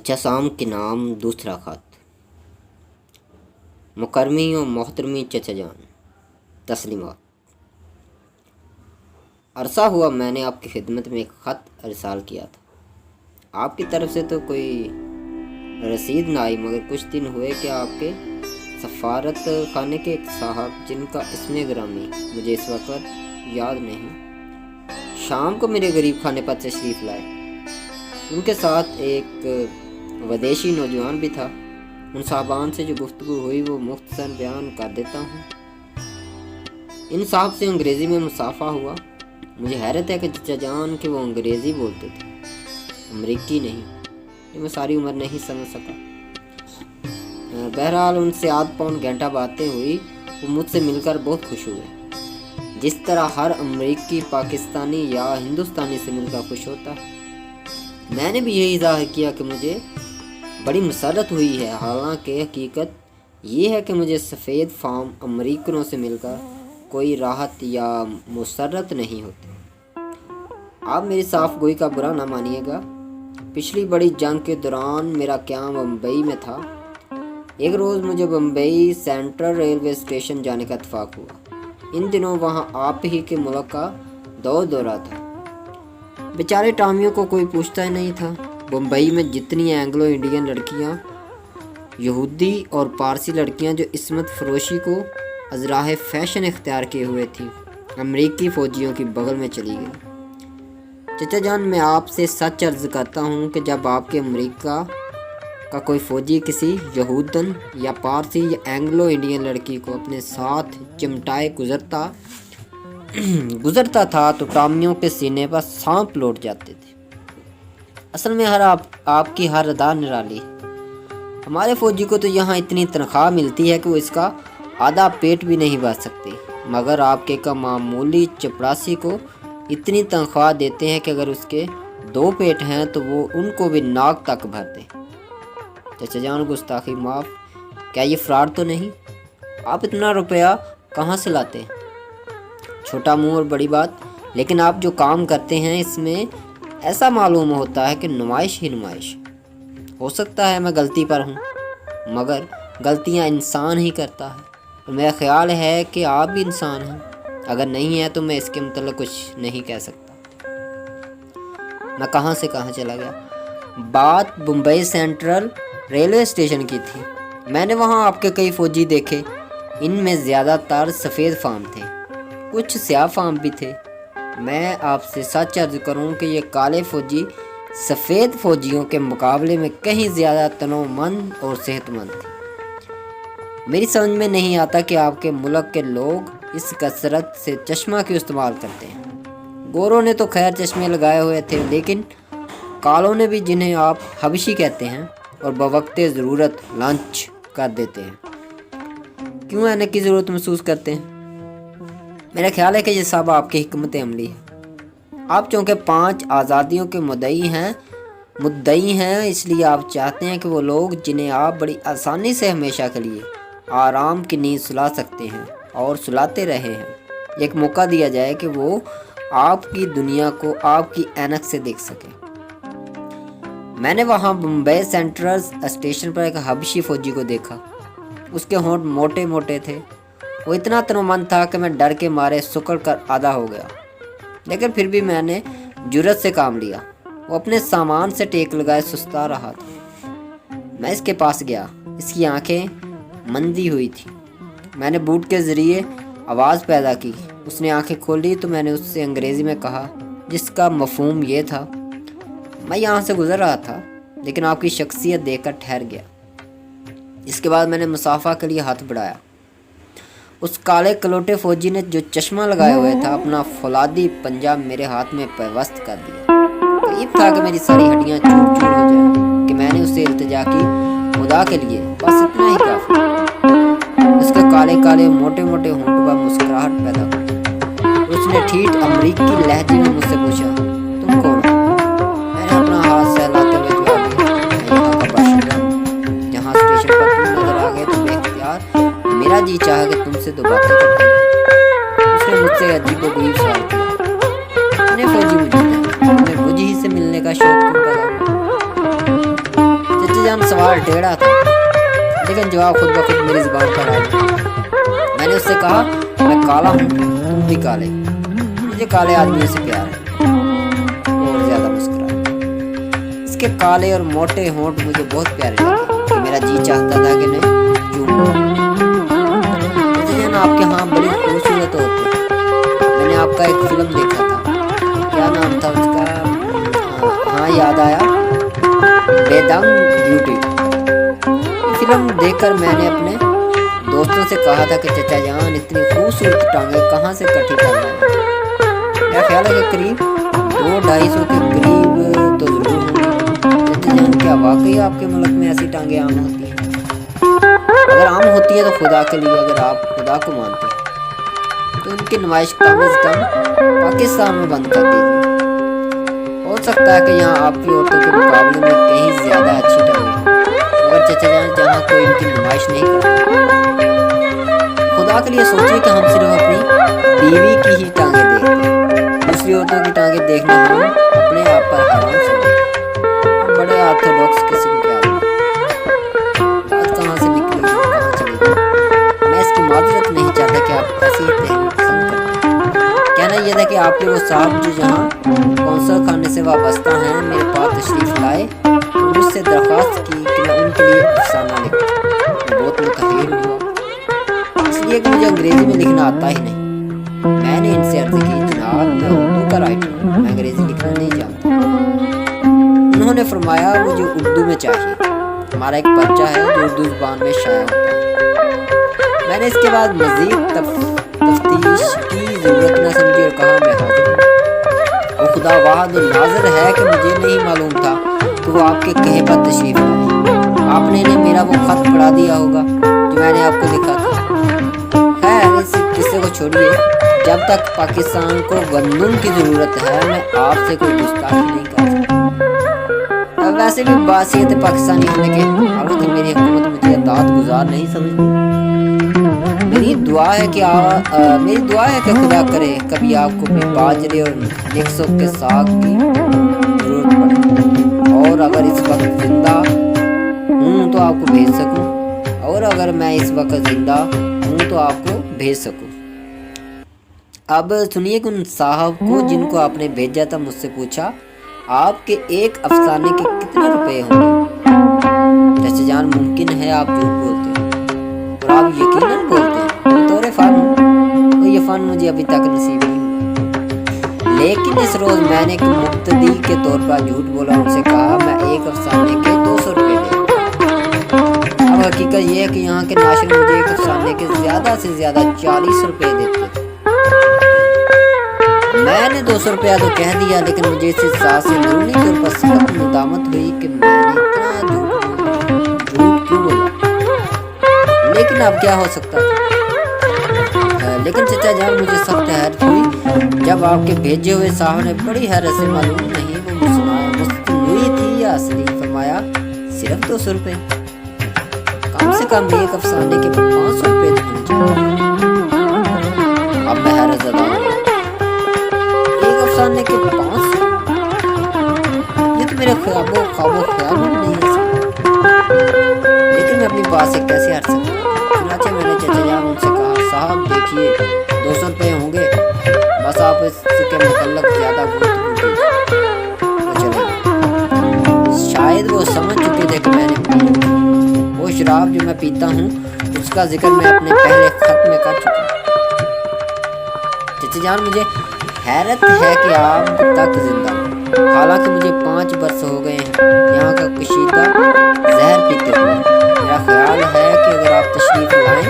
चचा शाम के नाम दूसरा खत। मुकर्रमी और मोहतरमी चचा जान, तस्लीमात। अरसा हुआ मैंने आपकी खिदमत में एक ख़त अरसाल किया था। आपकी तरफ से तो कोई रसीद ना आई, मगर कुछ दिन हुए कि आपके सफारत खाने के एक साहब, जिनका इसमें ग्रामी मुझे इस वक्त याद नहीं, शाम को मेरे गरीब खाने पर तशरीफ़ लाए। उनके साथ एक विदेशी नौजवान भी था। उन साहबान से जो गुफ्तगू हुई वो मुख्तसर बयान कर देता हूँ। इन साहब से अंग्रेज़ी में मुसाफा हुआ। मुझे हैरत है कि चचा जान कि वो अंग्रेज़ी बोलते थे, अमरीकी नहीं। ये मैं सारी उम्र नहीं समझ सका। बहरहाल उनसे आध पौन घंटा बातें हुई। वो मुझसे मिलकर बहुत खुश हुए, जिस तरह हर अमरीकी पाकिस्तानी या हिंदुस्तानी से मिलकर खुश होता है। मैंने भी यही ज़ाहिर किया कि मुझे बड़ी मसरत हुई है। हालांकि हकीकत ये है कि मुझे सफ़ेद फार्म अमरीकनों से मिलकर कोई राहत या मुसरत नहीं होती। आप मेरी साफ गोई का बुरा ना मानिएगा। पिछली बड़ी जंग के दौरान मेरा क़याम बम्बई में था। एक रोज़ मुझे बम्बई सेंट्रल रेलवे स्टेशन जाने का इत्तेफाक हुआ। इन दिनों वहाँ आप ही के मुल्क का दौरा था। बेचारे टामियों को कोई पूछता ही नहीं था। बम्बई में जितनी एंग्लो इंडियन लड़कियां, यहूदी और पारसी लड़कियां जो इस्मत फरोशी को अजराह फैशन इख्तियार किए हुए थी, अमरीकी फ़ौजियों की बगल में चली गई। चचा जान, मैं आपसे सच अर्ज़ करता हूँ कि जब आपके अमरीका का कोई फ़ौजी किसी यहूदन या पारसी या एंग्लो इंडियन लड़की को अपने साथ चिमटाए गुज़रता था तो टामियों के सीने पर सांप लौट जाते थे। असल में आपकी हर अदा निराली है। हमारे फ़ौजी को तो यहाँ इतनी तनख्वाह मिलती है कि वो इसका आधा पेट भी नहीं भर सकते, मगर आपके का मामूली चपरासी को इतनी तनख्वाह देते हैं कि अगर उसके 2 पेट हैं तो वो उनको भी नाक तक भर दे। चचा जान, गुस्ताखी माफ़, क्या ये फ्रॉड तो नहीं? आप इतना रुपया कहाँ से लाते हैं? छोटा मुंह और बड़ी बात। लेकिन आप जो काम करते हैं इसमें ऐसा मालूम होता है कि नुमाइश ही नुमाइश। हो सकता है मैं गलती पर हूँ, मगर गलतियाँ इंसान ही करता है, और मेरा ख्याल है कि आप भी इंसान हैं। अगर नहीं है तो मैं इसके मतलब कुछ नहीं कह सकता। मैं कहाँ से कहाँ चला गया। बात मुंबई सेंट्रल रेलवे स्टेशन की थी। मैंने वहाँ आपके कई फ़ौजी देखे। इनमें ज़्यादातर सफ़ेद फार्म थे, कुछ स्याह फार्म भी थे। मैं आपसे सच अर्ज़ करूं कि ये काले फ़ौजी सफ़ेद फ़ौजियों के मुकाबले में कहीं ज़्यादा तनोमंद और सेहतमंद थे। मेरी समझ में नहीं आता कि आपके मुल्क के लोग इस कसरत से चश्मा क्यों इस्तेमाल करते हैं। गोरों ने तो खैर चश्मे लगाए हुए थे, लेकिन कालों ने भी, जिन्हें आप हबशी कहते हैं, और बवक्ते ज़रूरत लंच कर देते हैं। क्यों ऐनक की ज़रूरत महसूस करते हैं? मेरा ख्याल है कि ये सब आपकी हिकमत अमली है। आप चूँकि 5 आज़ादियों के मुद्दई हैं, इसलिए आप चाहते हैं कि वो लोग जिन्हें आप बड़ी आसानी से हमेशा के लिए आराम की नींद सुला सकते हैं और सुलाते रहे हैं, एक मौका दिया जाए कि वो आपकी दुनिया को आपकी ऐनक से देख सकें। मैंने वहाँ मुंबई सेंट्रल स्टेशन पर एक हबशी फ़ौजी को देखा। उसके होंठ मोटे मोटे थे। वो इतना तनोमंद था कि मैं डर के मारे सुकड़ कर आधा हो गया, लेकिन फिर भी मैंने जुर्रत से काम लिया। वो अपने सामान से टेक लगाए सुस्ता रहा था। मैं इसके पास गया। इसकी आंखें मंदी हुई थी। मैंने बूट के ज़रिए आवाज़ पैदा की। उसने आंखें खोली तो मैंने उससे अंग्रेज़ी में कहा, जिसका मफ़हूम ये था, मैं यहाँ से गुज़र रहा था लेकिन आपकी शख्सियत देखकर ठहर गया। इसके बाद मैंने मुसाफा के लिए हाथ बढ़ाया। उस काले कलोटे फ़ौजी ने जो चश्मा लगाया हुआ था, अपना फौलादी पंजा मेरे हाथ में पेवस्त कर दिया। करीब था कि मेरी सारी हड्डियां चूर चूर हो जाए कि मैंने उससे इल्तिजा की, खुदा के लिए बस इतना ही काफ़ी। उसके काले काले मोटे मोटे होंठ पर मुस्कुराहट पैदा हुई। उसने ठीठ अमरीकी लहजे में मुझसे पूछा, तुम कौन हो? मैंने अपना हाथ सहलाते हुए जवाब दिया, मैं यहाँ का बाशिंदा हूँ। जहाँ स्टेशन पर तुम नजर आ गए तो बेख्तियार मेरा जी चाहा कि तुमसे 2 बातें करते हैं। उसने मुझसे अजीबोगरीब सवाल किया, इतने फ़ौजी मुझे ही से मिलने का शौक क्यों पैदा हुआ? चचा जान सवाल टेढ़ा था, लेकिन जवाब खुद ब खुद मेरी जुबान पर आ गया। मैंने उससे कहा, मैं काला हूँ, तुम भी काले, मुझे काले आदमियों से प्यार है। और ज्यादा मुस्कुराया। इसके काले और मोटे होंठ मुझे बहुत प्यारे लगे कि मेरा जी चाहता था कि मैं चूम लूं। चचा जान आपके हाँ बड़ी खूबसूरत होते हैं। मैंने आपका एक फिल्म देखा था, क्या नाम था उसका? हाँ याद आया, बेदंग ब्यूटी। फिल्म देखकर मैंने अपने दोस्तों से कहा था कि चचा जान इतनी खूबसूरत टांगे कहाँ से इकट्ठी कर रहे हैं। मेरा ख्याल है कि करीब 200-250 के करीब तो जरूर होंगी। चचा जान क्या वाकई आपके मुल्क में ऐसी टांगे आम होती हैं? अगर आम होती है तो खुदा के लिए, अगर आप खुदा को मानते हैं तो इनकी नुमाइश कम से कम पाकिस्तान में बंद कर दीजिए। हो सकता है कि यहाँ आपकी औरतों के मुकाबले में कहीं ज्यादा अच्छी टांगे हैं, मगर चचा जान जहाँ कोई इनकी नुमाइश नहीं करता। खुदा के लिए सोचिए कि हम सिर्फ अपनी बीवी की ही टांगे देखते हैं, दूसरी औरतों की टांगे देखना हम अपने आप पर हराम समझते। हम बड़े ऑर्थोडॉक्स किस्म के आदमी। बात कहाँ से निकली, कहाँ चली गई? मैं इसकी माजरत नहीं चाहता कि आप ऐसी तहरीर पसंद करते हैं। कहना यह था कि आपके वो साहब जो जहाँ कौंसल खाने से वाबस्ता हैं मेरे पास तशरीफ लाए और मुझसे दरख्वास्त की कि मैं उनके लिए अफसाना लिखूं। मैं बहुत मुतहैर हुआ, इसलिए कि मुझे अंग्रेजी में लिखना आता ही नहीं। मैंने इनसे अर्ज की, जनाब मैं उर्दू का राइटर हूँ, मैं अंग्रेजी लिखना नहीं जानता। उन्होंने फरमाया मुझे उर्दू में चाहिए, हमारा एक पर्चा है जो उर्दू ज़ुबान में शाया होता है। मैंने इसके बाद मज़ीद तफ्तीश की ज़रूरत न समझी और कहा, मैं हाजिर हूँ। और खुदा वाहिद नाज़िर है कि मुझे नहीं मालूम था कि वो आपके कहे पर तशरीफ लाए। आपने इन्हें मेरा वो खत पढ़ा दिया होगा जो मैंने आपको लिखा था। खैर इस किस्से को छोड़िए, जब तक पाकिस्तान को गंदम की ज़रूरत है मैं आपसे कोई गुस्ताखी नहीं कर सकता। वैसे भी बासियत पाकिस्तानी होने के, हालांकि मेरी हुकूमत मुझे अतात गुजार नहीं समझती। मेरी दुआ है कि खुदा करे कभी आपको भी बाजरे और निक्सों के साग की जरूरत पड़े, और अगर इस वक्त जिंदा हूँ तो आपको भेज सकूँ, और अगर मैं इस वक्त जिंदा हूँ तो आपको भेज सकूँ। अब सुनिए कि उन साहब को जिनको आपने भेजा था मुझसे पूछा, आपके एक अफसाने के कितने रुपए होंगे? जैसे जान मुमकिन है आप झूठ बोलते हैं और आप यकीनन बोलते हैं बतौर फन, तो ये फन मुझे अभी तक नसीब नहीं हुआ। लेकिन इस रोज मैंने एक मुक्तदी के तौर पर झूठ बोला, उनसे कहा मैं एक अफसाने के 200 रुपये दे। अब हकीकत ये है कि यहाँ के नाशिर मुझे एक अफसाने के ज्यादा से ज्यादा 40 रुपये देते थे। मैंने 200 रुपया तो कह दिया, लेकिन मुझे इस साथ से अंदरूनी तौर पर सख्त नदामत हुई कि मैंने इतना झूठ क्यों बोला। लेकिन अब क्या हो सकता था। लेकिन चचा जान मुझे सख्त हैरत हुई जब आपके भेजे हुए साहब ने बड़ी हैरत से, मालूम नहीं वो मुस्कुराई थी या असली, फरमाया सिर्फ 200 रुपये, कम से कम एक अफसाने के 500 रुपये होने चाहिए। अब मैं हैरत ज़दा हो गया, एक अफसाने के 500, ये तो मेरे ख्वाबों ख्याल में नहीं है। लेकिन मैं अपनी बात से कैसे हट सकता। चुनाचे मैंने चचा जान उनसे कहा, साहब देखिए 200 रुपये होंगे, बस आप इसके मुतल्लक ज़्यादा शायद वो समझ चुके थे कि मैंने वो शराब जो मैं पीता हूँ उसका जिक्र मैं अपने पहले खत में कर चुका। चचा जान मुझे हैरत है कि आप तक जिंदा हो, हालांकि मुझे 5 बरस हो गए हैं यहाँ का कशीदा जहर पीते हुए। मेरा ख्याल है कि अगर आप तशरीफ लाएं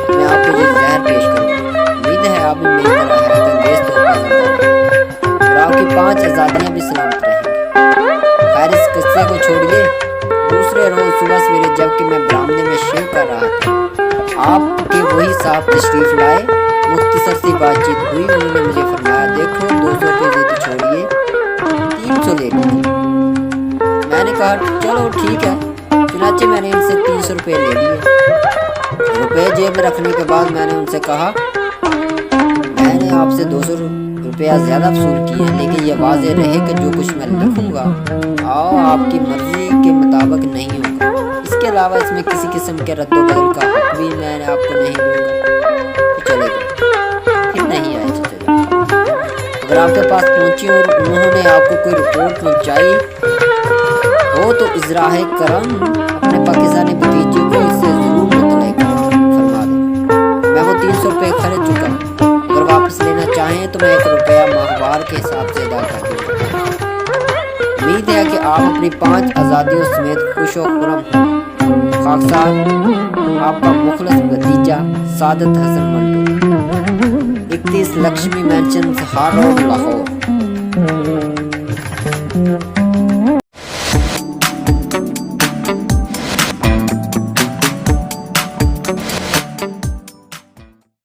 तो मैं आपको ये जहर पेश करूँगा। उम्मीद है आप मेरी तरह हैरत अंगेज तौर पर जिंदा और आपकी 5 आज़ादियाँ भी सलामत रहेंगी। खैर इस किस्से को छोड़िए। दूसरे रोज सुबह सवेरे जबकि मैं बरामदे में शेव कर रहा था, आपके वही साहब तशरीफ लाए। मुख्तसर सी बातचीत हुई, उन्होंने मुझे फरमाया, देखो 200 रुपये जिद छोड़िए, 300 ले लीजिए। मैंने कहा चलो ठीक है। चुनाचे मैंने इनसे 300 रुपये ले लिए। रुपये जेब में रखने के बाद मैंने उनसे कहा, मैंने आपसे 200 रुपया ज़्यादा वसूल किए हैं, लेकिन यह वाज़ेह रहे कि जो कुछ मैं लिखूँगा आपकी मर्ज़ी के मुताबिक नहीं होगा। علاوہ اس میں کسی قسم کے رد و بدل کا حق بھی میں آپ کو نہیں دوں گا. تو چلے گئے. پھر نہیں آئے تو چلے گئے. اگر آپ کے پاس پہنچی اور انہوں نے آپ کو کوئی رپورٹ پہنچائی ہو تو ازراہ کرم اپنے پاکستانی بھتیجے کو اس سے ضرور مطلع فرما دیں. میں وہ 300 روپے خرچ چکا ہوں. اگر واپس لینا چاہیں تو میں 1 روپیہ ماہوار کے حساب سے ادا کر دوں گا. امید ہے کہ آپ اپنی 5 آزادیوں سمیت خوش و خرم ہوں. خاکسار آپ کا مخلص بھتیجا سعادت حسن منٹو. 31 لکشمی مینشن ہار روڈ لاہور.